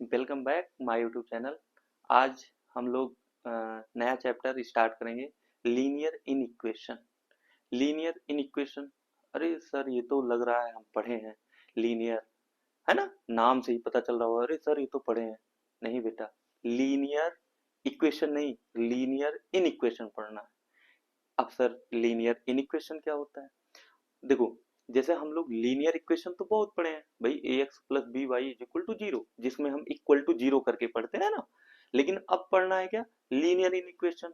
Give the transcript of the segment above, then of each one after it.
Welcome back my YouTube channel. आज हम लोग नया चैप्टर स्टार्ट करेंगे, linear in equation. Linear in equation, अरे सर ये तो लग रहा है हम पढ़े हैं लीनियर, है ना? नाम से ही पता चल रहा होगा, अरे सर ये तो पढ़े हैं। नहीं बेटा, लीनियर इक्वेशन नहीं, लीनियर इन इक्वेशन पढ़ना है। अब सर लीनियर इन इक्वेशन क्या होता है? देखो, जैसे हम लोग लीनियर इक्वेशन तो बहुत पढ़े हैं भाई, A X plus B Y is equal to zero, जिसमें हम इक्वल टू जीरो करके पढ़ते हैं ना। लेकिन अब पढ़ना है क्या? Linear in equation.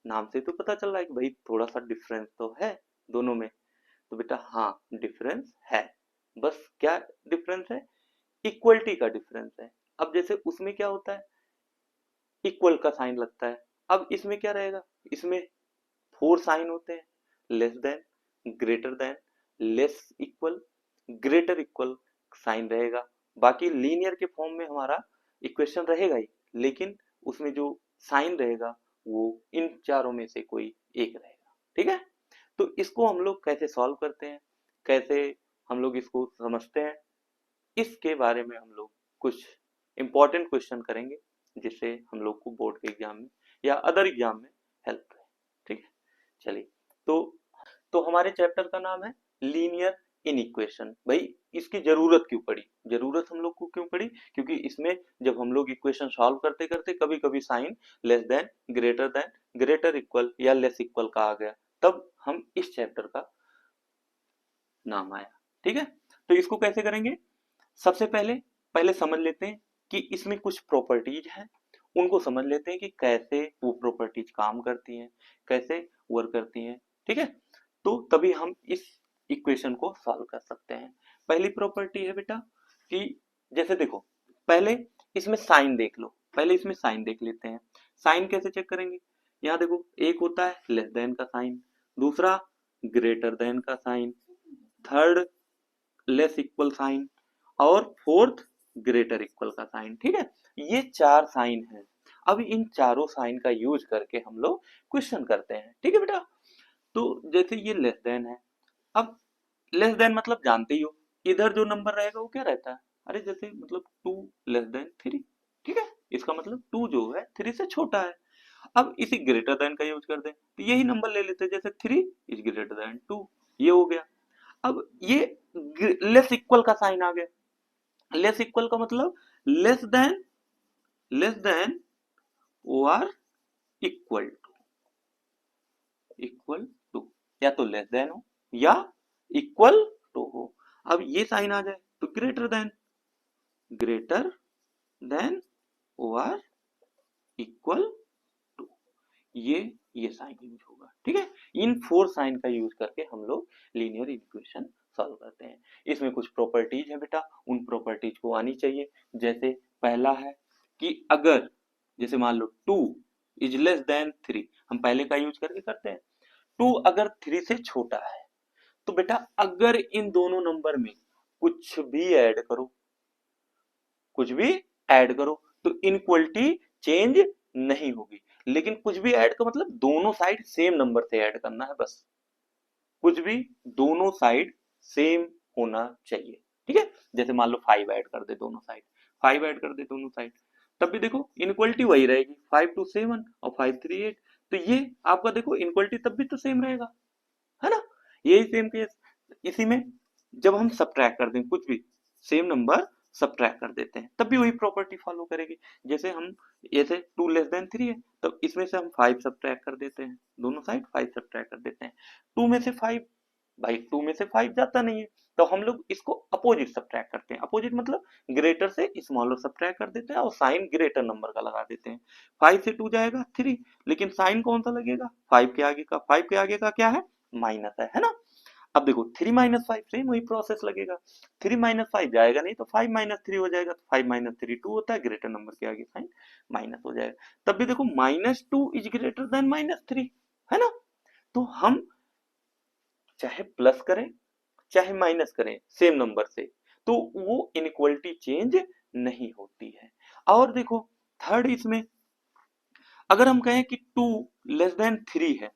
नाम से तो पता चल रहा है कि भाई थोड़ा सा डिफरेंस तो है दोनों में। तो बेटा हाँ, डिफरेंस है। बस क्या डिफरेंस है? इक्वलिटी का डिफरेंस है। अब जैसे उसमें क्या होता है, इक्वल का साइन लगता है। अब इसमें क्या रहेगा? इसमें फोर साइन होते हैं, less than, greater than, less equal, greater equal sign रहेगा। बाकी लीनियर के फॉर्म में हमारा इक्वेशन रहेगा ही, लेकिन उसमें जो साइन रहेगा वो इन चारों में से कोई एक रहेगा। ठीक है? तो इसको हम लोग कैसे सॉल्व करते हैं, कैसे हम लोग इसको समझते हैं, इसके बारे में हम लोग कुछ इंपॉर्टेंट क्वेश्चन करेंगे, जिससे हम लोग को बोर्ड के एग्जाम में या अदर एग्जाम में हेल्प रहे। ठीक है, चलिए। तो हमारे चैप्टर का नाम है लीनियर इन इक्वेशन। भाई इसकी जरूरत क्यों पड़ी? जरूरत हम लोग को क्यों पड़ी? क्योंकि इसमें जब हम लोग इक्वेशन सॉल्व करते करते कभी कभी sign less than, greater equal या लेस इक्वल का आ गया, तब हम इस चैप्टर का नाम आया। ठीक है, तो इसको कैसे करेंगे? सबसे पहले पहले समझ लेते हैं कि इसमें कुछ प्रॉपर्टीज हैं, उनको समझ लेते हैं कि कैसे वो प्रॉपर्टीज काम करती हैं, कैसे वर्क करती हैं। ठीक है, तो तभी हम इस इक्वेशन को सॉल्व कर सकते हैं। पहली प्रॉपर्टी है बेटा कि जैसे देखो, पहले इसमें साइन देख लो, पहले इसमें साइन देख लेते हैं। साइन कैसे चेक करेंगे? यहाँ देखो, एक होता है लेस देन का साइन, दूसरा ग्रेटर देन का sign, third less equal sign, और फोर्थ ग्रेटर इक्वल का साइन। ठीक है, ये चार साइन है। अब इन चारों साइन का यूज करके हम लोग क्वेश्चन करते हैं। ठीक है बेटा, तो जैसे ये लेस देन है। अब लेस देन मतलब जानते ही हो, इधर जो नंबर रहेगा वो क्या रहता है? अरे जैसे मतलब टू लेस देन थ्री। ठीक है, इसका मतलब टू जो है थ्री से छोटा है। अब इसी ग्रेटर देन का यूज कर दें तो यही नंबर ले लेते हैं, जैसे three is greater than two, ये हो गया। अब ये लेस इक्वल का साइन आ गया। लेस इक्वल का मतलब लेस देन और इक्वल टू, या तो लेस देन हो या इक्वल टू हो। अब ये साइन आ जाए तो ग्रेटर देन और इक्वल टू, ये साइन यूज होगा। ठीक है, इन फोर साइन का यूज करके हम लोग लीनियर इक्वेशन सॉल्व करते हैं। इसमें कुछ प्रॉपर्टीज है बेटा, उन प्रॉपर्टीज को आनी चाहिए। जैसे पहला है कि अगर, जैसे मान लो two is less than three, हम पहले का यूज करके करते हैं। टू अगर थ्री से छोटा है तो बेटा अगर इन दोनों नंबर में कुछ भी ऐड करो, कुछ भी ऐड करो तो इनक्वलिटी चेंज नहीं होगी। लेकिन कुछ भी ऐड का मतलब दोनों साइड सेम नंबर से ऐड करना है बस। कुछ भी, दोनों साइड सेम होना चाहिए। ठीक है, जैसे मान लो फाइव ऐड कर दे दोनों साइड, फाइव ऐड कर दे दोनों साइड, तब भी देखो इनक्वलिटी वही रहेगी, फाइव टू सेवन और फाइव थ्री एट। तो ये आपका देखो इनक्वलिटी तब भी तो सेम रहेगा, है ना? यही सेम केस इसी में, जब हम सब्ट्रैक्ट कर दें कुछ भी सेम नंबर सब्ट्रैक्ट कर देते हैं तब भी वही प्रॉपर्टी फॉलो करेगी। जैसे हम ऐसे टू लेस देन थ्री है, तो इसमें से हम फाइव सब्ट्रैक्ट कर देते हैं, दोनों साइड फाइव सब्ट्रैक्ट कर देते हैं। टू में से फाइव, भाई टू में से फाइव जाता नहीं है, तो हम लोग इसको अपोजिट सब्ट्रैक्ट करते हैं। अपोजिट मतलब ग्रेटर से स्मॉलर सब्ट्रैक्ट कर देते हैं और साइन ग्रेटर नंबर का लगा देते हैं। फाइव से टू जाएगा थ्री, लेकिन साइन कौन सा लगेगा? फाइव के आगे का, फाइव के आगे का क्या है? माइनस है ना? अब देखो थ्री माइनस फाइव सेम वही प्रोसेस लगेगा, थ्री माइनस फाइव जाएगा नहीं तो फाइव माइनस थ्री हो जाएगा, तो फाइव माइनस थ्री टू होता है, ग्रेटर नंबर के आगे साइन माइनस हो जाएगा। तब भी देखो minus two is greater then minus three, है ना? तो हम चाहे प्लस करें चाहे माइनस करें सेम नंबर से, तो वो इनइक्वलिटी चेंज नहीं होती है। और देखो थर्ड, इसमें अगर हम कहें कि टू लेस देन थ्री है,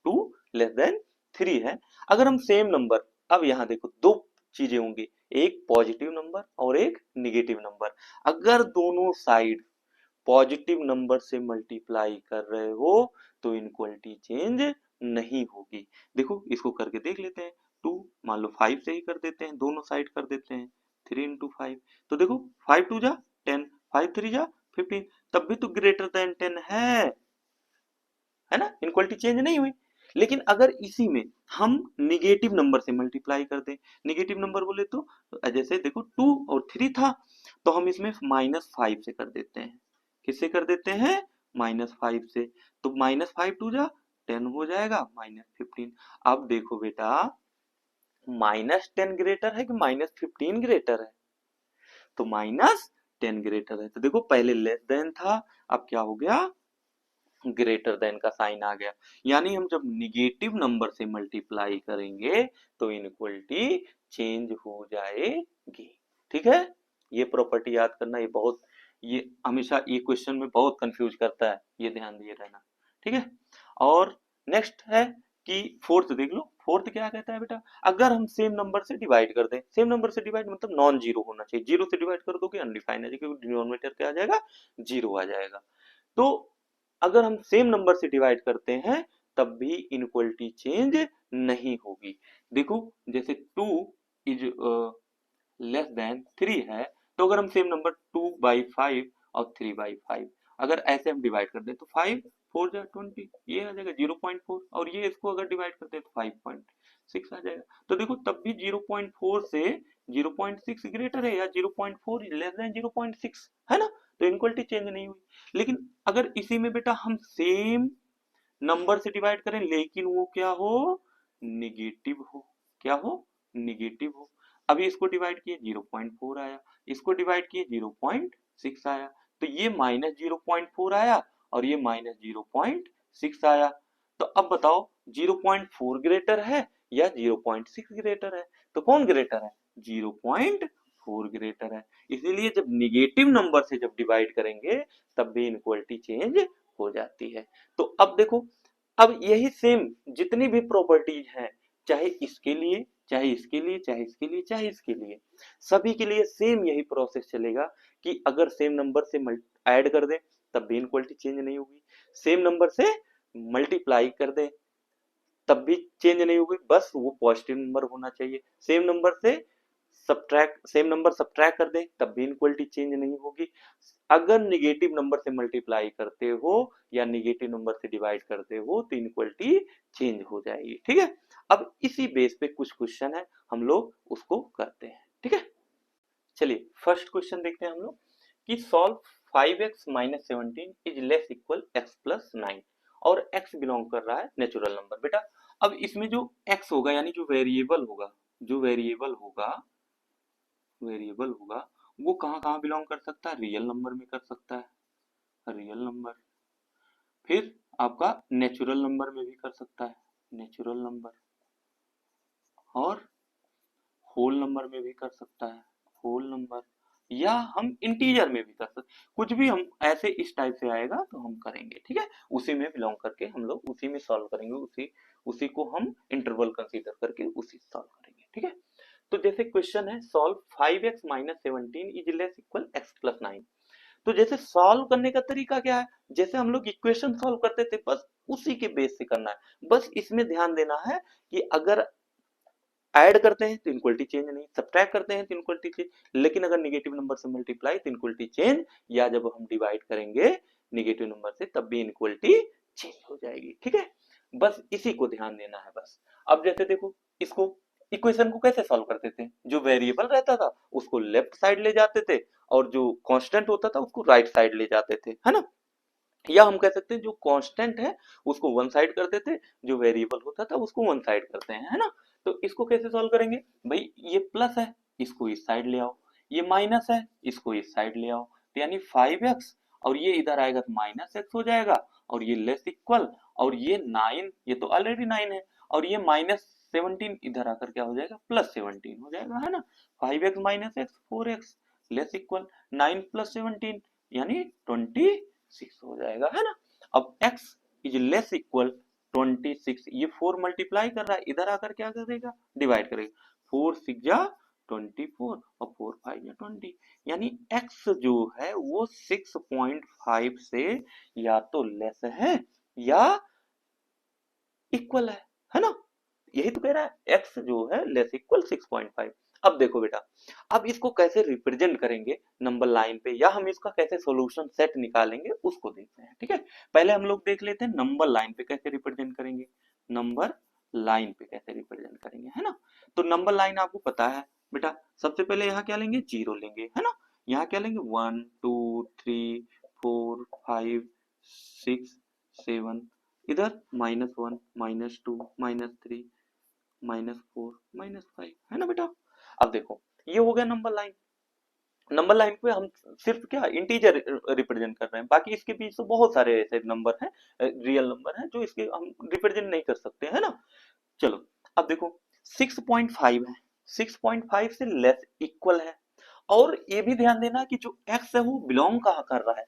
टू लेस देन थ्री है, अगर हम सेम नंबर, अब यहाँ देखो दो चीजें होंगी, एक पॉजिटिव नंबर और एक निगेटिव नंबर। अगर दोनों साइड पॉजिटिव नंबर से मल्टीप्लाई कर रहे हो तो इनक्वलिटी चेंज नहीं होगी। देखो इसको करके देख लेते हैं। 2 मान लो 5 से ही कर देते हैं, दोनों साइड कर देते हैं 3 इंटू 5। तो देखो 5 2 जा 10, 5 3 जा 15, तब भी तो ग्रेटर देन 10 है ना, इनक्वलिटी चेंज नहीं हुई। लेकिन अगर इसी में हम निगेटिव नंबर से मल्टीप्लाई कर दें, निगेटिव नंबर बोले तो जैसे देखो 2 और 3 था, तो हम इसमें -5 से कर देते हैं। किससे कर देते हैं? -5 से। तो -5 2 जा 10 हो जाएगा, -15। अब देखो बेटा, -10 ग्रेटर है कि -15 ग्रेटर है? तो -10 ग्रेटर है। तो देखो पहले लेस देन था, अब क्या हो गया? ग्रेटर देन का साइन आ गया। यानी हम जब निगेटिव नंबर से मल्टीप्लाई करेंगे तो इनक्वलिटी चेंज हो जाएगी। ठीक है, ये प्रॉपर्टी याद करना, ये हमेशा ये क्वेश्चन में बहुत कंफ्यूज करता है, ये ध्यान दिए रहना। ठीक है, और नेक्स्ट है कि फोर्थ देख लो। फोर्थ क्या कहता है बेटा? अगर हम सेम नंबर से डिवाइड कर दें, सेम नंबर से डिवाइड मतलब नॉन जीरो होना चाहिए, जीरो से डिवाइड कर दोगे अनडिफाइंड है, क्योंकि डिनोमिनेटर क्या आ जाएगा? जीरो आ जाएगा। तो अगर हम सेम नंबर से डिवाइड करते हैं तब भी इनक्वलिटी चेंज नहीं होगी। देखो जैसे 2 इज लेस देन 3 है, तो अगर हम सेम नंबर 2/5 और 3/5 अगर ऐसे हम डिवाइड कर दें तो 5 4 जा 20, ये आ जाएगा 0.4, और ये इसको अगर डिवाइड करते हैं तो 5.6 आ जाएगा। तो देखो तब भी 0.4 से 0.6 ग्रेटर है, या 0.4 लेस देन 0.6 है ना, तो इनक्वलिटी चेंज नहीं हुई। लेकिन अगर इसी में बेटा हम सेम नंबर से डिवाइड करें लेकिन वो क्या हो? निगेटिव हो। क्या हो? निगेटिव हो। अभी इसको डिवाइड किए 0.4 आया, इसको डिवाइड किए 0.6 आया, तो ये -0.4 आया और ये -0.6 आया। तो अब बताओ 0.4 ग्रेटर है या 0.6 ग्रेटर है? तो कौन ग्रेटर है? 0.4 ग्रेटर है। इसीलिए जब निगेटिव नंबर से जब डिवाइड करेंगे तब भी इनक्वलिटी चेंज हो जाती है। तो अब देखो, अब यही सेम जितनी भी प्रॉपर्टीज हैं, चाहे इसके लिए, चाहे इसके लिए, चाहे इसके लिए, चाहे इसके लिए, सभी के लिए सेम यही प्रोसेस चलेगा कि अगर सेम नंबर से ऐड कर दें तब भी इनक्वलिटी चेंज नहीं होगी, सेम नंबर से मल्टीप्लाई कर दें तब भी चेंज नहीं होगी, बस वो पॉजिटिव नंबर होना चाहिए। सेम नंबर सब्ट्रैक्ट कर दें तब भी इनक्वलिटी चेंज नहीं होगी। अगर निगेटिव नंबर से मल्टीप्लाई करते हो या निगेटिव नंबर से डिवाइड करते हो तो इनक्वलिटी चेंज हो जाएगी। ठीक है, अब इसी बेस पे कुछ क्वेश्चन है, हम लोग उसको करते हैं। ठीक है, चलिए फर्स्ट क्वेश्चन देखते हैं हम लोग कि solve 5x - 17 is less equal x + 9, और x बिलोंग कर रहा है नेचुरल नंबर। बेटा अब इसमें जो x होगा यानी जो वेरिएबल होगा, वेरिएबल होगा वो कहाँ कहाँ बिलोंग कर सकता है? रियल नंबर में कर सकता है, रियल नंबर। फिर आपका नेचुरल नंबर में भी कर सकता है, नेचुरल नंबर। और होल नंबर में भी कर सकता है, होल नंबर। या हम इंटीजर में भी कर सकते, कुछ भी हम ऐसे इस टाइप से आएगा तो हम करेंगे। ठीक है, उसी में बिलोंग करके हम लोग उसी में सॉल्व करेंगे, उसी को हम इंटरवल कंसीडर करके उसी सॉल्व करेंगे। ठीक है, तो जैसे क्वेश्चन है solve 5x - 17 is less equal x + 9। तो जैसे सॉल्व करने का तरीका क्या है? जैसे हम लोग इक्वेशन सॉल्व करते थे बस उसी के बेस से करना है। बस इसमें ध्यान देना है कि अगर ऐड करते हैं तो इनक्वलिटी चेंज नहीं, सब्ट्रैक्ट करते हैं तो इनक्वलिटी चेंज, लेकिन अगर निगेटिव नंबर से मल्टीप्लाई तो इनक्वलिटी चेंज, या जब हम डिवाइड करेंगे निगेटिव नंबर से तब भी इनक्वलिटी चेंज हो जाएगी। ठीक है, बस इसी को ध्यान देना है बस। अब जैसे देखो इसको, इक्वेशन को कैसे सॉल्व करते थे? जो वेरिएबल रहता था उसको लेफ्ट साइड ले जाते थे और जो कांस्टेंट होता था उसको राइट साइड ले जाते थे, है ना। या हम कह सकते हैं जो कांस्टेंट है उसको वन साइड करते थे, जो वेरिएबल होता था उसको वन साइड करते हैं, है ना। तो इसको कैसे सॉल्व करेंगे? भाई ये प्लस है इसको इस साइड ले आओ, ये माइनस है इसको इस साइड ले आओ, तो यानी 5x और ये इधर आएगा तो -x हो जाएगा, और ये लेस इक्वल, और ये 9, ये तो ऑलरेडी 9 है, और ये -17 इधर आकर क्या हो जाएगा? +17 हो जाएगा, है ना। 5x - x 4x less equal 9 + 17 यानी 26 हो जाएगा, है ना। अब x इज लेस इक्वल 26, ये 4 मल्टीप्लाई कर रहा है, इधर आकर क्या करेगा? डिवाइड करेगा। 4 6 जा 24 और 4 5 या 20, यानी x जो है वो 6.5 से या तो लेस है या इक्वल है ना? यही तो कह रहा है, x जो है लेस इक्वल 6.5। अब देखो बेटा, अब इसको कैसे रिप्रेजेंट करेंगे नंबर लाइन पे, या हम इसका कैसे सॉल्यूशन सेट निकालेंगे उसको देखते हैं। ठीक है, पहले हम लोग देख लेते हैं नंबर लाइन पे कैसे रिप्रेजेंट करेंगे, नंबर लाइन पे कैसे रिप्रेजेंट करेंगे, है ना? तो नंबर लाइन आपको पता है बेटा, सबसे पहले यहाँ क्या लेंगे, जीरो लेंगे, है ना? यहाँ क्या लेंगे, 1 2 3 4 5 6 7, इधर -1 -2 -3 -4 -5, है ना बेटा? अब देखो ये हो गया नंबर लाइन। नंबर लाइन पे हम सिर्फ क्या इंटीजर रिप्रेजेंट कर रहे हैं, बाकी इसके बीच तो बहुत सारे ऐसे नंबर हैं, रियल नंबर हैं जो इसके हम रिप्रेजेंट नहीं कर सकते, है ना? चलो अब देखो 6.5 है, 6.5 से लेस इक्वल है, और ये भी ध्यान देना कि जो x है वो बिलोंग कहाँ कर रहा है,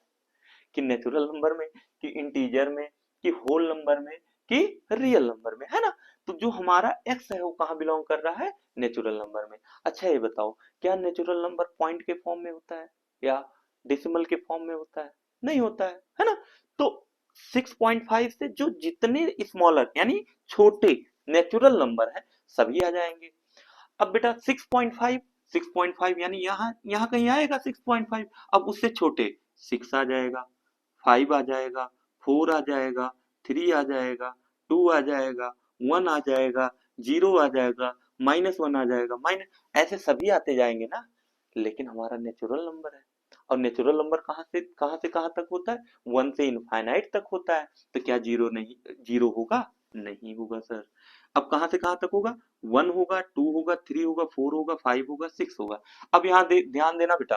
कि नेचुरल नंबर में, कि इंटीजर में, कि होल नंबर में, कि रियल नंबर में, है ना? तो जो हमारा x है वो कहाँ बिलोंग कर रहा है, नेचुरल नंबर में। अच्छा ये बताओ, क्या नेचुरल नंबर पॉइंट के फॉर्म में होता है या डेसिमल के फॉर्म में होता है? नहीं होता है ना? तो 6.5 से जो जितने स्मॉलर यानी छोटे नेचुरल नंबर है सभी आ जाएंगे। अब बेटा 6.5, 6.5 यानी यहाँ यहाँ कहीं आएगा 6.5, अब उससे छोटे 6 आ जाएगा, 5 आ जाएगा, 4 आ जाएगा, 3 आ जाएगा, 2 आ जाएगा, 1 आ जाएगा, 0 आ जाएगा, -1 आ जाएगा, माइनस, ऐसे सभी आते जाएंगे ना। लेकिन हमारा नेचुरल नंबर है, और नेचुरल नंबर कहाँ से कहाँ तक होता है, 1 से इनफाइनाइट तक होता है। तो क्या जीरो नहीं, जीरो होगा? नहीं होगा सर। अब कहाँ से कहाँ तक होगा, 1 होगा, 2 होगा, 3 होगा, 4 होगा, 5 होगा, 6 होगा। अब यहाँ ध्यान देना बेटा,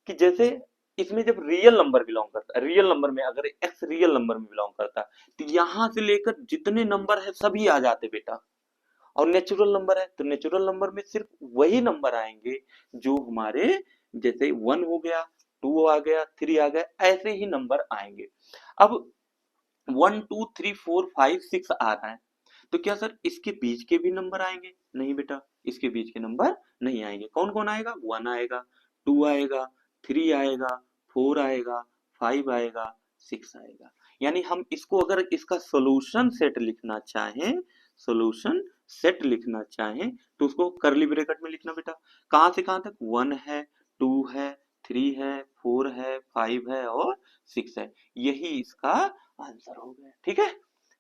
कि जैसे इसमें जब रियल नंबर बिलोंग करता है, रियल नंबर में अगर एक्स रियल नंबर में बिलोंग करता है, तो यहां से लेकर जितने नंबर है सभी आ जाते बेटा। और नेचुरल नंबर है तो नेचुरल नंबर में सिर्फ वही नंबर आएंगे जो हमारे, जैसे 1 हो गया, 2 आ गया, 3 आ गया, ऐसे ही नंबर आएंगे। अब 1 2 3 4 5 6 आ रहा है, तो क्या सर इसके बीच के भी नंबर आएंगे? नहीं बेटा, इसके बीच के नंबर नहीं आएंगे। कौन कौन आएगा, 1 आएगा, 2 आएगा, 3 आएगा, 4 आएगा, 5 आएगा, 6 आएगा। यानी हम इसको अगर इसका सॉल्यूशन सेट लिखना चाहें, सॉल्यूशन सेट लिखना चाहें, तो उसको करली ब्रैकेट में लिखना बेटा। कहां से कहां तक, 1 है, 2 है, 3 है, 4 है, 5 है और 6 है। यही इसका आंसर हो गया। ठीक है,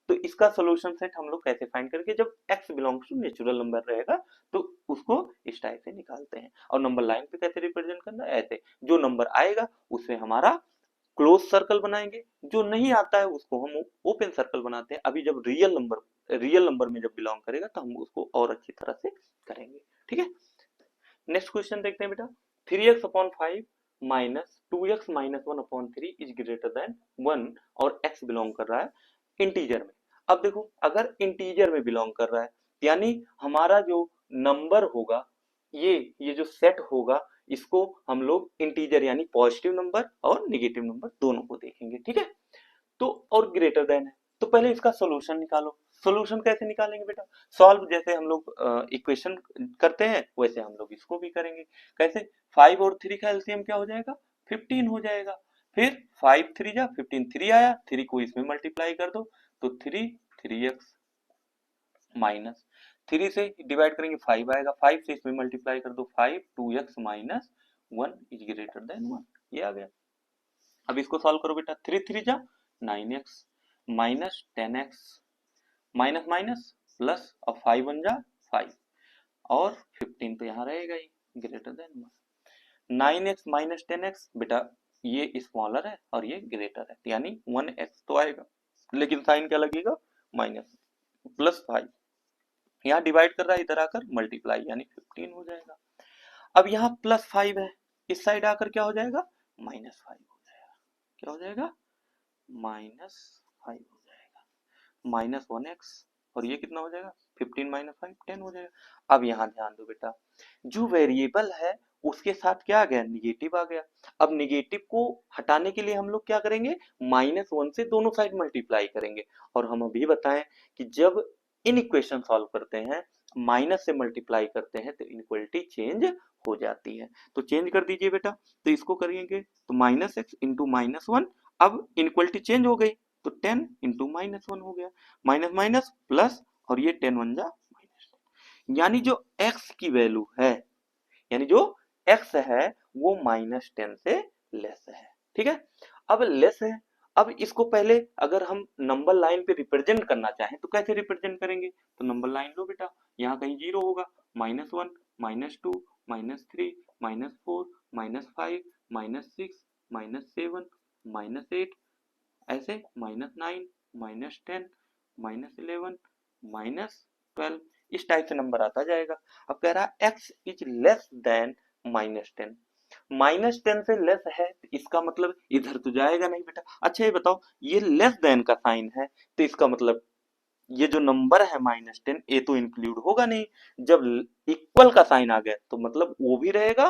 तो इसका सॉल्यूशन सेट हम लोग कैसे फाइंड करके, जब x belongs to natural number रहेगा तो उसको इस टाइप से निकालते हैं। और नंबर लाइन पे कैसे रिप्रेजेंट करना है, ऐसे जो नंबर आएगा उससे हमारा क्लोज सर्कल बनाएंगे, जो नहीं आता है उसको हम ओपन सर्कल बनाते हैं। अभी जब रियल नंबर में जब बिलोंग करेगा तो हम उसको और अच्छी तरह से करेंगे। ठीक है, नेक्स्ट क्वेश्चन देखते हैं बेटा, 3x upon 5 minus 2x minus 1 upon 3 is greater then 1, और x बिलोंग कर रहा है इंटीजर में। अब देखो अगर इंटीजर में बिलोंग कर रहा है, यानी हमारा जो नंबर होगा, ये जो सेट होगा, इसको हम लोग इंटीजर यानी पॉजिटिव नंबर और नेगेटिव नंबर दोनों को देखेंगे। ठीक है, तो और ग्रेटर देन है, तो पहले इसका सॉल्यूशन निकालो। सॉल्यूशन कैसे निकालेंगे बेटा, सॉल्व जैसे हम लोग इक्वेशन करते हैं वैसे हम लोग इसको भी करेंगे। कैसे, 5 और 3 का एलसीएम क्या हो जाएगा, 15 हो जाएगा। फिर 5 3 जा 15, 3 आया, 3 को इसमें मल्टीप्लाई कर दो तो 3x माइनस 3 से डिवाइड करेंगे 5 आएगा, 5 से इसमें मल्टीप्लाई कर दो 5, 2x minus 1 is greater then 1, ये आ गया। अब इसको सॉल्व करो बेटा, 3 3 जा 9x minus 10x minus minus plus, और 5 1 जा 5, और 15 तो यहाँ रहेगा ही, greater than 1। 9x minus 10x बेटा ये स्मॉलर है और ये ग्रेटर है, यानी 1x तो आएगा, लेकिन साइन क्या लगेगा, माइनस, प्लस 5, यहाँ डिवाइड कर रहा है, इधर आकर मल्टीप्लाई, यानी 15 हो जाएगा। अब यहाँ प्लस 5 है, इस साइड आकर क्या हो जाएगा, माइनस 5 हो जाएगा। क्या हो जाएगा, -5 हो जाएगा, -1x, और ये कितना हो जाएगा, 15 माइनस 5 10 हो जाएगा। अब यहाँ ध्यान दो बेटा, जो वेरिएबल है उसके साथ क्या आ गया, निगेटिव आ गया। अब निगेटिव को हटाने के लिए हम लोग क्या करेंगे, -1 से दोनों साइड मल्टीप्लाई करेंगे। और हम अभी बताएं कि जब इन इक्वेशन सॉल्व करते हैं माइनस से मल्टीप्लाई करते हैं तो इनइक्वलिटी चेंज हो जाती है। तो चेंज कर दीजिए बेटा, तो इसको करेंगे तो minus x into minus one, अब इनइक्वलिटी चेंज हो गई तो 10 इंटू माइनस वन हो गया, माइनस माइनस प्लस, और ये 10 बन जा माइनस, यानी जो x की वैल्यू है, यानी जो x है वो -10 से लेस है। ठीक है, अब लेस है, अब इसको पहले अगर हम नंबर लाइन पे रिप्रेजेंट करना चाहें तो कैसे रिप्रेजेंट करेंगे, तो नंबर लाइन लो बेटा, यहाँ कहीं जीरो होगा, -1 -2 -3 -4 -5 -6 -7 -8, ऐसे -9 -10 -11 -12, इस टाइप से नंबर आता जाएगा। अब कह रहा है x इज लेस देन -10, -10 से लेस है तो इसका मतलब इधर तो जाएगा नहीं बेटा। अच्छा ये बताओ, ये लेस देन का साइन है तो इसका मतलब ये जो नंबर है -10 ये तो इंक्लूड होगा नहीं, जब इक्वल का साइन आ गया तो मतलब वो भी रहेगा,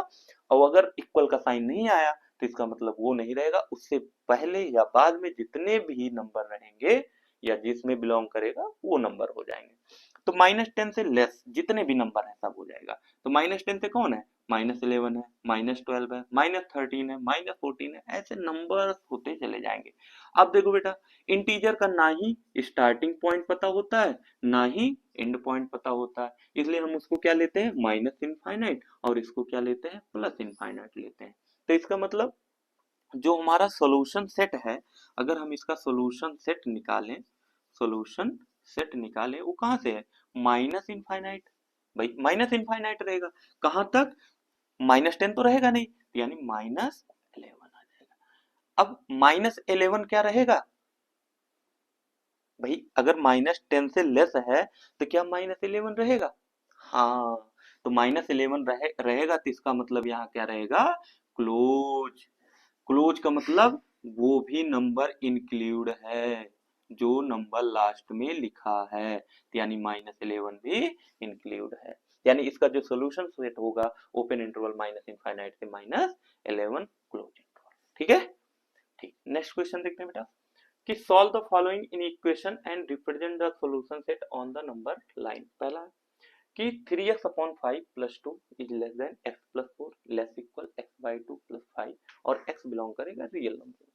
और अगर इक्वल का साइन नहीं आया तो इसका मतलब वो नहीं रहेगा, उससे पहले या बाद में जितने भी नंबर रहेंगे या जिसमें बिलोंग करेगा वो नंबर हो जाएंगे। तो -10 से लेस जितने भी नंबर है सब हो जाएगा। तो -10 से कौन है, -11 है, -12 है, -13 है, -14 है, ऐसे नंबर होते चले जाएंगे। अब देखो बेटा, इंटीजर का ना ही स्टार्टिंग पॉइंट पता होता है ना ही एंड पॉइंट पता होता है, इसलिए हम उसको क्या लेते हैं, माइनस इनफाइनाइट, और इसको क्या लेते हैं, प्लस इनफाइनाइट लेते हैं। तो इसका मतलब जो हमारा सॉल्यूशन सेट है, अगर हम इसका सॉल्यूशन सेट निकालें, सॉल्यूशन सेट निकालें वो कहाँ से है, माइनस इनफाइनाइट, भाई माइनस इनफाइनाइट रहेगा, कहाँ तक, -10 तो रहेगा नहीं, यानी -11 आ जाएगा। अब -11 क्या रहेगा भाई, अगर -10 से लेस है तो क्या -11 रहेगा, हाँ, तो -11 रहेगा तो इसका मतलब यहाँ क्या रहेगा, क्लोज। क्लोज का मतलब वो भी नंबर इंक्लूड है जो नंबर लास्ट में लिखा है, तो यानी -11 भी इंक्लूड है, यानी इसका जो सोल्यूशन सेट होगा ओपन इंटरवल माइनस इनफाइनाइट से -11 क्लोज इंटरवल। ठीक है, ठीक, नेक्स्ट क्वेश्चन देखते हैं बेटा कि solve the following in equation and represent the solution set on the number line. पहला कि 3x upon 5 plus 2 is less then x plus 4 less equal x by 2 plus 5, और x बिलोंग करेगा real number.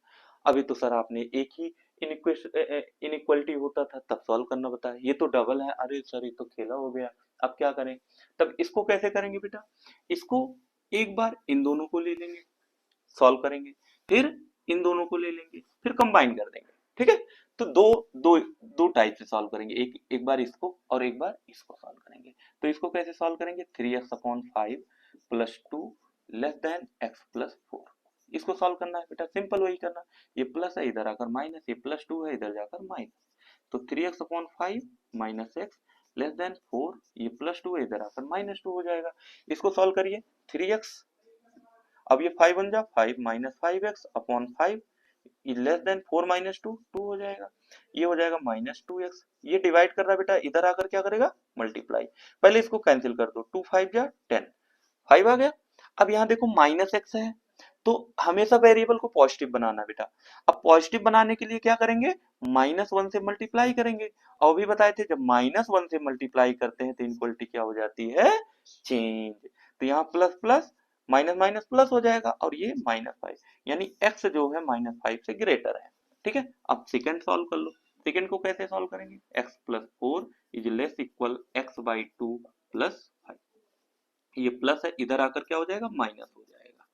अभी तो sir आपने एक ही inequality होता था तब सॉल्व करना बताया, ये तो डबल है, अरे सर ये तो खेला हो गया, अब क्या करें, तब इसको कैसे करेंगे बेटा, इसको एक बार इन दोनों को ले लेंगे, सॉल्व करेंगे, फिर इन दोनों को ले लेंगे, फिर कंबाइन कर देंगे। ठीक है, तो दो दो दो टाइप से सॉल्व करेंगे, एक एक बार इसको और एक बार इसको सॉल्व करेंगे। तो इसको कैसे सॉल्व करेंगे, 3x upon 5 plus 2 less than x plus 4, इसको सॉल्व करना है बेटा, सिंपल वही करना, ये प्लस है इधर आकर माइनस, ये प्लस 2 है इधर जाकर माइनस, तो 3x upon 5 minus x less than 4, ये प्लस 2 है इधर आकर -2 हो जाएगा। इसको सॉल्व करिए, 3x, अब ये 5 बन जा, 5 minus 5x upon 5 less than 4 minus 2 2 हो जाएगा, ये हो जाएगा -2x, ये डिवाइड कर रहा है बेटा, इधर आकर क्या करेगा, मल्टीप्लाई, पहले इसको कैंसिल कर दो, 2 5 जा 10, 5 आ गया। अब यहाँ देखो माइनस एक्स है, तो हमेशा वेरिएबल को पॉजिटिव बनाना बेटा, अब पॉजिटिव बनाने के लिए क्या करेंगे, -1 से मल्टीप्लाई करेंगे, और भी बताए थे जब -1 से मल्टीप्लाई करते हैं तो इनक्वलिटी क्या हो जाती है, चेंज, तो यहाँ plus plus minus minus plus हो जाएगा, और ये -5, यानी x जो है -5 से ग्रेटर है। ठीक है, अब सेकंड सॉल्व कर लो, सेकंड को कैसे सॉल्व करेंगे, x plus 4 is less equal x by 2 plus 5, ये प्लस है इधर आकर क्या हो जाएगा, माइनस हो जाएगा।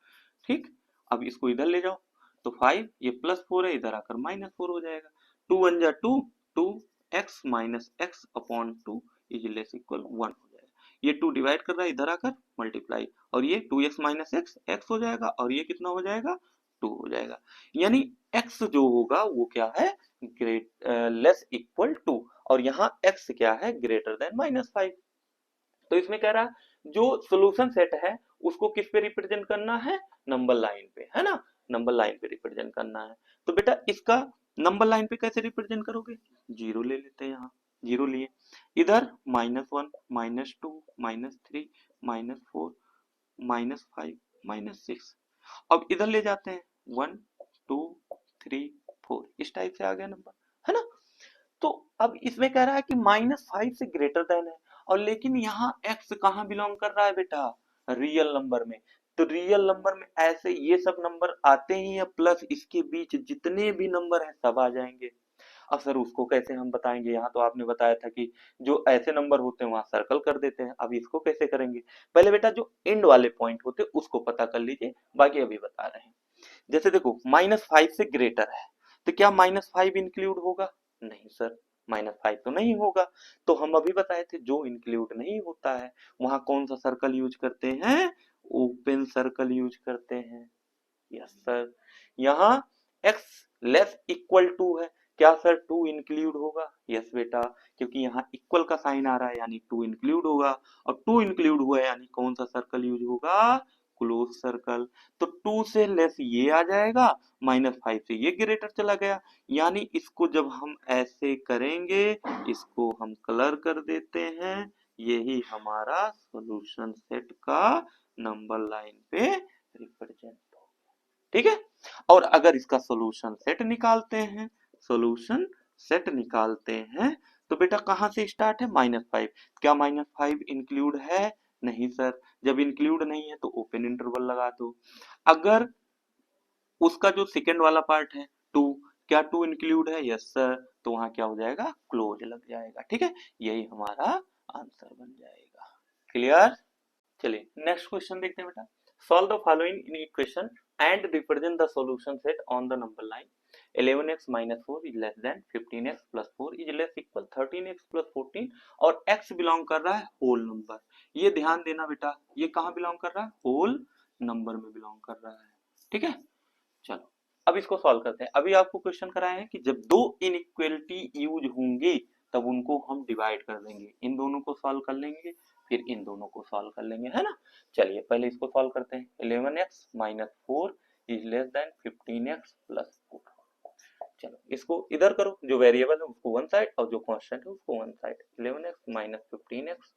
ठीक, अब इसको इधर ले जाओ, तो 5 ये प्लस 4 है इधर आकर -4 हो जाएगा, 2 1 जा 2, 2 x minus x upon 2 is less equal 1 हो जाएगा, ये 2 डिवाइड कर रहा है इधर आकर मल्टीप्लाई, और ये 2x माइनस एक्स एक्स हो जाएगा, और ये कितना हो जाएगा, 2 हो जाएगा, यानी x जो होगा वो क्या है, ग्रेट लेस इक्वल टू, और यहाँ x क्या है, ग्रेटर देन -5। तो इसमें कह रहा है जो सॉल्यूशन सेट है उसको किस पे रिप्रेजेंट करना है, नंबर लाइन पे, है ना, नंबर लाइन पे रिप्रेजेंट करना है। तो बेटा इसका नंबर लाइन पे कैसे रिप्रेजेंट करोगे, जीरो ले लेते हैं, यहाँ जीरो लिए, इधर -1 -2 -3 -4 -5 -6, अब इधर ले जाते हैं 1 2 3 4, इस टाइप से आ गया नंबर, है ना। तो अब इसमें कह रहा है कि -5 से ग्रेटर देन है, और लेकिन यहाँ x कहाँ बिलोंग कर रहा है बेटा, रियल नंबर में। तो रियल नंबर में ऐसे ये सब नंबर आते ही हैं, प्लस इसके बीच जितने भी नंबर हैं सब आ जाएंगे। अब सर उसको कैसे हम बताएंगे, यहाँ तो आपने बताया था कि जो ऐसे नंबर होते हैं वहां सर्कल कर देते हैं, अब इसको कैसे करेंगे। पहले बेटा जो एंड वाले पॉइंट होते हैं उसको पता कर लीजिए, बाकी अभी बता रहे हैं। जैसे देखो -5 से ग्रेटर है, तो क्या -5 इंक्लूड होगा, नहीं सर, -5 तो नहीं होगा। तो हम अभी बताए थे जो इंक्लूड नहीं होता है वहां कौन सा सर्कल यूज करते हैं, ओपन सर्कल यूज करते हैं। Yes sir. यहाँ x लेस इक्वल टू है, क्या सर 2 इंक्लूड होगा, यस बेटा, क्योंकि यहाँ इक्वल का साइन आ रहा है यानी 2 इंक्लूड होगा, और 2 इंक्लूड हुआ है यानी कौन सा सर्कल यूज होगा, क्लोज सर्कल। तो 2 से लेस ये आ जाएगा, -5 से ये ग्रेटर चला गया, यानी इसको जब हम ऐसे करेंगे, इसको हम कलर कर देते हैं, यही हमारा सॉल्यूशन सेट का नंबर लाइन पे रिप्रेजेंट, ठीक है। और अगर इसका सॉल्यूशन सेट निकालते हैं, सॉल्यूशन सेट निकालते हैं, तो बेटा कहां से स्टार्ट है, -5। क्या -5 इंक्लूड है, नहीं सर। जब इंक्लूड नहीं है तो ओपन इंटरवल लगा दो। अगर उसका जो सेकेंड वाला पार्ट है 2, क्या 2 इंक्लूड है, यस सर, तो वहां क्या हो जाएगा, क्लोज लग जाएगा, ठीक है। यही हमारा आंसर बन जाएगा। क्लियर। चलिए नेक्स्ट क्वेश्चन देखते हैं बेटा। Solve the following in equation and represent the solution set on the number line. 11x - 4 is less then 15x + 4 is less equal 13x + 14, और x बिलोंग कर रहा है होल नंबर। ये ध्यान देना बेटा, ये कहाँ बिलोंग कर रहा है, होल नंबर में बिलोंग कर रहा है, ठीक है। चलो अब इसको सॉल्व करते हैं। अभी आपको क्वेश्चन कराए हैं कि जब दो इनइक्वलिटी यूज होंगी तब उनको हम डिवाइड कर देंगे, इन दोनों को सॉल्व कर लेंगे, फिर इन दोनों को सॉल्व कर लेंगे, है ना। चलिए पहले इसको सॉल्व करते हैं। 11x - 4 is less then 15x + 4। चलो इसको इधर करो, जो वेरिएबल है उसको वन साइड और जो कांस्टेंट है उसको वन साइड। 11x - 15x,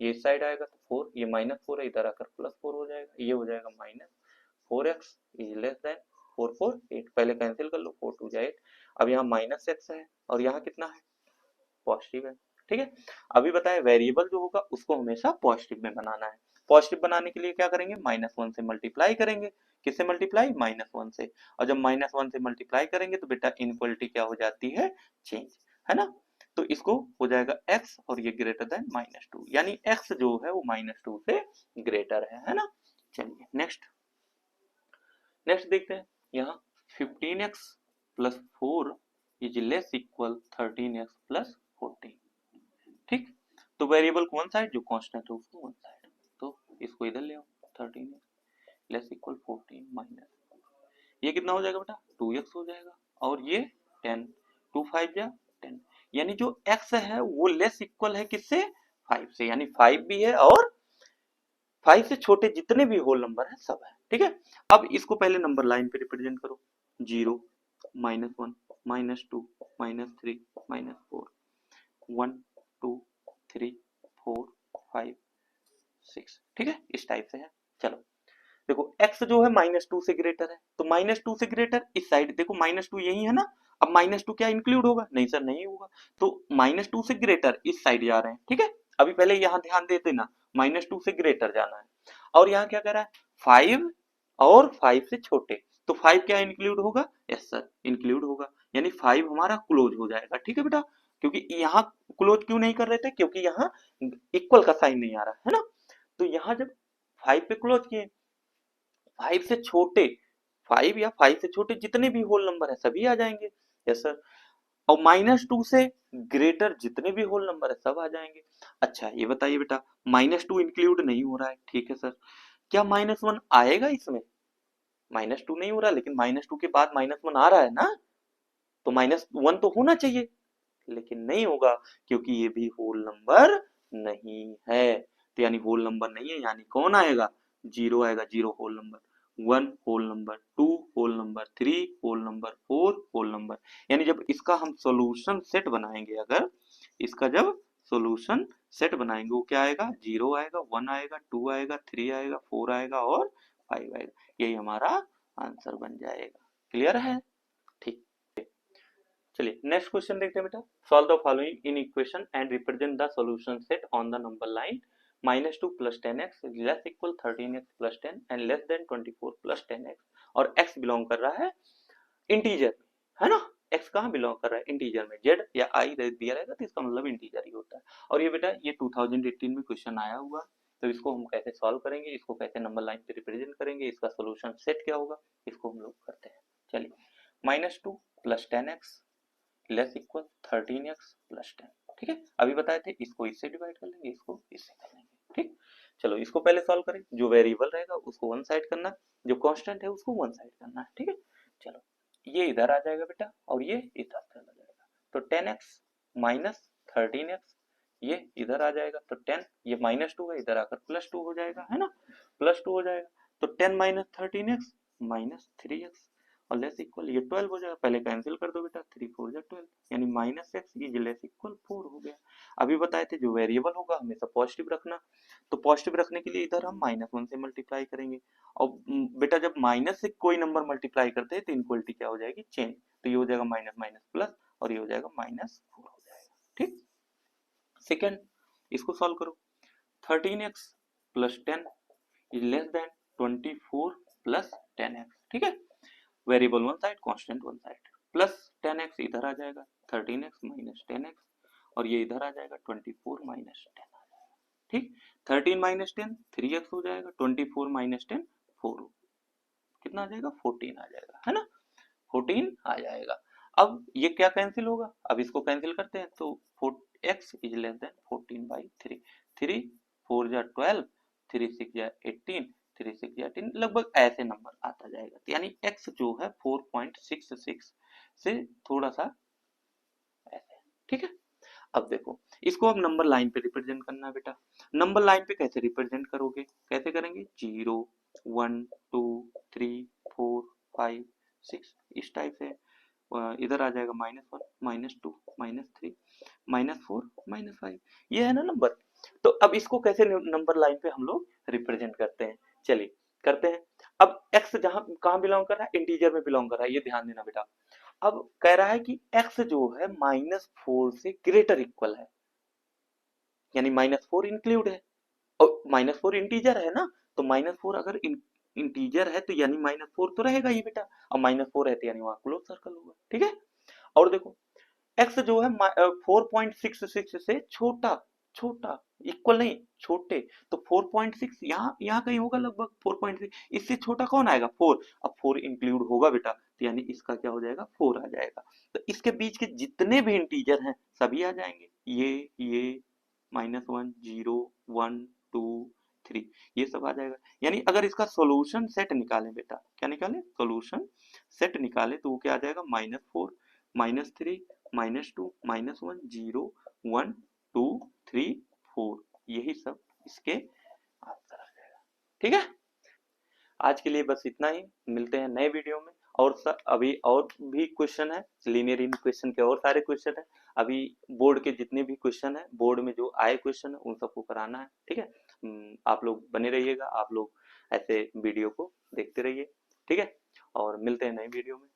ये इस साइड आएगा तो 4, ये -4 है, इधर आकर +4 हो जाएगा, ये हो जाएगा -4x इज लेस देन 4 4 8, पहले कैंसिल कर लो, 4 2 जा 8। अब यहाँ -x है और यहाँ कितना है, पॉजिटिव है, ठीक है। अभी बताए वेरिएबल जो होगा उसको हमेशा पॉजिटिव में बनाना है। पॉजिटिव बनाने के लिए क्या करेंगे, -1 से मल्टीप्लाई करेंगे, किससे मल्टीप्लाई, -1 से, और जब -1 से मल्टीप्लाई करेंगे तो बेटा इनक्वलिटी क्या हो जाती है, चेंज, है ना। तो इसको हो जाएगा x और ये ग्रेटर देन -2, यानी x जो है वो -2 से ग्रेटर है ना। चलिए नेक्स्ट देखते हैं। यहाँ 15x + 4 is less equal 13x + 14, ठीक। तो वेरिएबल को वन साइड, जो कांस्टेंट है उसको वन साइड, तो इसको इधर ले आओ, 13x लेस इक्वल 14 माइनस, ये कितना हो जाएगा बेटा, 2x हो जाएगा, और ये 10, 2 5 जा 10, यानी जो x है वो लेस इक्वल है किससे, 5 से, यानी 5 भी है और 5 से छोटे जितने भी होल नंबर है सब है, ठीक है। अब इसको पहले नंबर लाइन पे रिप्रेजेंट करो, 0 -1 -2 -3 -4 1 2 3 4 5 6, ठीक है, इस टाइप से है। चलो देखो x जो है -2 से ग्रेटर है, तो -2 से ग्रेटर इस साइड देखो, -2 यही है ना। अब -2 क्या इंक्लूड होगा, नहीं सर नहीं होगा, तो -2 से ग्रेटर इस साइड जा रहे हैं, ठीक है। अभी पहले यहाँ ध्यान देते ना, -2 से ग्रेटर जाना है, और यहाँ क्या कह रहा है, 5 और 5 से छोटे, तो 5 क्या इंक्लूड होगा, यस सर इंक्लूड होगा, यानी 5 हमारा क्लोज हो जाएगा, ठीक है बेटा। क्योंकि यहाँ क्लोज क्यों नहीं कर रहे थे, क्योंकि यहाँ इक्वल का साइन नहीं आ रहा है ना। तो यहाँ जब 5 पे क्लोज किए, 5 से छोटे, 5 या 5 से छोटे जितने भी होल नंबर है सभी आ जाएंगे, यस सर। और -2 से ग्रेटर जितने भी होल नंबर है सब आ जाएंगे। अच्छा ये बताइए बेटा, -2 इंक्लूड नहीं हो रहा है, ठीक है सर, क्या -1 आएगा इसमें, -2 नहीं हो रहा, लेकिन -2 के बाद -1 आ रहा है ना, तो -1 तो होना चाहिए, लेकिन नहीं होगा, क्योंकि ये भी होल नंबर नहीं है। तो यानी होल नंबर नहीं है, यानी कौन आएगा, 0 आएगा, 0 whole number, 1 whole number, 2 whole number, 3 whole number, 4 whole number. यानी जब इसका हम सॉल्यूशन सेट बनाएंगे, अगर इसका जब सॉल्यूशन सेट बनाएंगे, वो क्या आएगा, 0 आएगा, 1 आएगा, 2 आएगा, 3 आएगा, 4 आएगा और 5 आएगा, यही हमारा आंसर बन जाएगा। क्लियर है, ठीक। चलिए नेक्स्ट क्वेश्चन देखते हैं बेटा। Solve the following in equation and represent the solution set on the number line -2 + 10x less equal 13x + 10 and less than 24 + 10x, और x बिलोंग कर रहा है इंटीजर में, है ना। x कहाँ बिलोंग कर रहा है, इंटीजर में। z या i दिया रहेगा तो इसका मतलब इंटीजर ही होता है। और ये बेटा ये 2018 में क्वेश्चन आया हुआ, तो इसको हम कैसे सॉल्व करेंगे, इसको कैसे नंबर लाइन पे रिप्रेजेंट करेंगे, इसका सोल्यूशन सेट क्या होगा, इसको हम लोग करते हैं। चलिए -2 + 10x लेस इक्वल 13x + 10, ठीक है। अभी बताए थे इसको इससे डिवाइड कर लेंगे, इसको इससे कर लेंगे, ठीक। चलो इसको पहले सॉल्व करें। जो वेरिएबल रहेगा उसको वन साइड करना, जो कांस्टेंट है उसको वन साइड करना है, ठीक है। चलो ये इधर आ जाएगा बेटा और ये इधर चला जाएगा, तो 10x - 13x ये इधर आ जाएगा, तो 10 ये -2 है, इधर आकर +2 हो जाएगा, है ना, +2 हो जाएगा। तो 10 - 13x -3x और लेस इक्वल ये 12 हो जाएगा। पहले कैंसिल कर दो बेटा, 3 4 जा 12, यानी -x ये लेस इक्वल 4 हो गया। अभी बताए थे जो वेरिएबल होगा हमेशा पॉजिटिव रखना, तो पॉजिटिव रखने के लिए इधर हम -1 से मल्टीप्लाई करेंगे। और बेटा जब माइनस से कोई नंबर मल्टीप्लाई करते हैं तो इनक्वलिटी क्या हो जाएगी, चेंज। तो ये हो जाएगा -+ और ये हो जाएगा -4 हो जाएगा, ठीक। सेकेंड इसको सॉल्व करो। 13x + 10 is less then 24 + 10x, ठीक है। Variable one side, constant one side, plus 10x इधर आ जाएगा, 13x - 10x और ये इधर आ जाएगा 24 - 10 आ जाएगा, ठीक। 13 - 10 3x हो जाएगा, 24 - 10 4, कितना आ जाएगा 14 आ जाएगा, है ना, 14 आ जाएगा। अब ये क्या कैंसिल होगा, अब इसको कैंसिल करते हैं, तो x इज लेस देन 14/3, 3 4 जा 12, 3 6 जा 18, 3 6 जा 18, लगभग ऐसे नंबर आता जाएगा। तो यानी x जो है 4.66 से थोड़ा सा ऐसे, ठीक है। अब देखो इसको अब नंबर लाइन पे रिप्रेजेंट करना है बेटा। नंबर लाइन पे कैसे रिप्रेजेंट करोगे, कैसे करेंगे, 0 1 2 3 4 5 6 इस टाइप से। इधर आ जाएगा -1 -2 -3 -4 -5, ये है ना नंबर। तो अब इसको कैसे नंबर लाइन पे हम लोग रिप्रेजेंट करते हैं, चलिए करते हैं। अब x जहां कहां बिलोंग कर रहा है, इंटीजर में बिलोंग कर रहा है, ये ध्यान देना बेटा। अब कह रहा है कि x जो है -4 से ग्रेटर इक्वल है, यानी -4 इंक्लूड है, और -4 इंटीजर है ना, तो -4 अगर इंटीजर है तो यानी -4 तो रहेगा ही बेटा, और -4 है तो यानी वहां क्लोज सर्कल होगा, ठीक है। और देखो x जो है 4.66 से छोटा, छोटा इक्वल नहीं, छोटे, तो 4.6 यहाँ कहीं होगा, लगभग 4.6, इससे छोटा कौन आएगा 4, अब 4 इंक्लूड होगा बेटा, तो यानी इसका क्या हो जाएगा 4 आ जाएगा। तो इसके बीच के जितने भी इंटीजर हैं सभी आ जाएंगे, ये -1 0 1 2 3 ये सब आ जाएगा। यानी अगर इसका सॉल्यूशन सेट निकालें बेटा, क्या निकालें, सॉल्यूशन सेट निकाले, तो वो क्या आ जाएगा -4 -3 -2 -1 0 1 2 3 4, यही सब इसके आंसर आ जाएगा, ठीक है। आज के लिए बस इतना ही, मिलते हैं नए वीडियो में। और अभी और भी क्वेश्चन है, लीनियर इक्वेशन के और सारे क्वेश्चन है। अभी बोर्ड के जितने भी क्वेश्चन है, बोर्ड में जो आए क्वेश्चन है उन सबको कराना है, ठीक है। आप लोग बने रहिएगा, आप लोग ऐसे वीडियो को देखते रहिए, ठीक है। और मिलते हैं नए वीडियो में।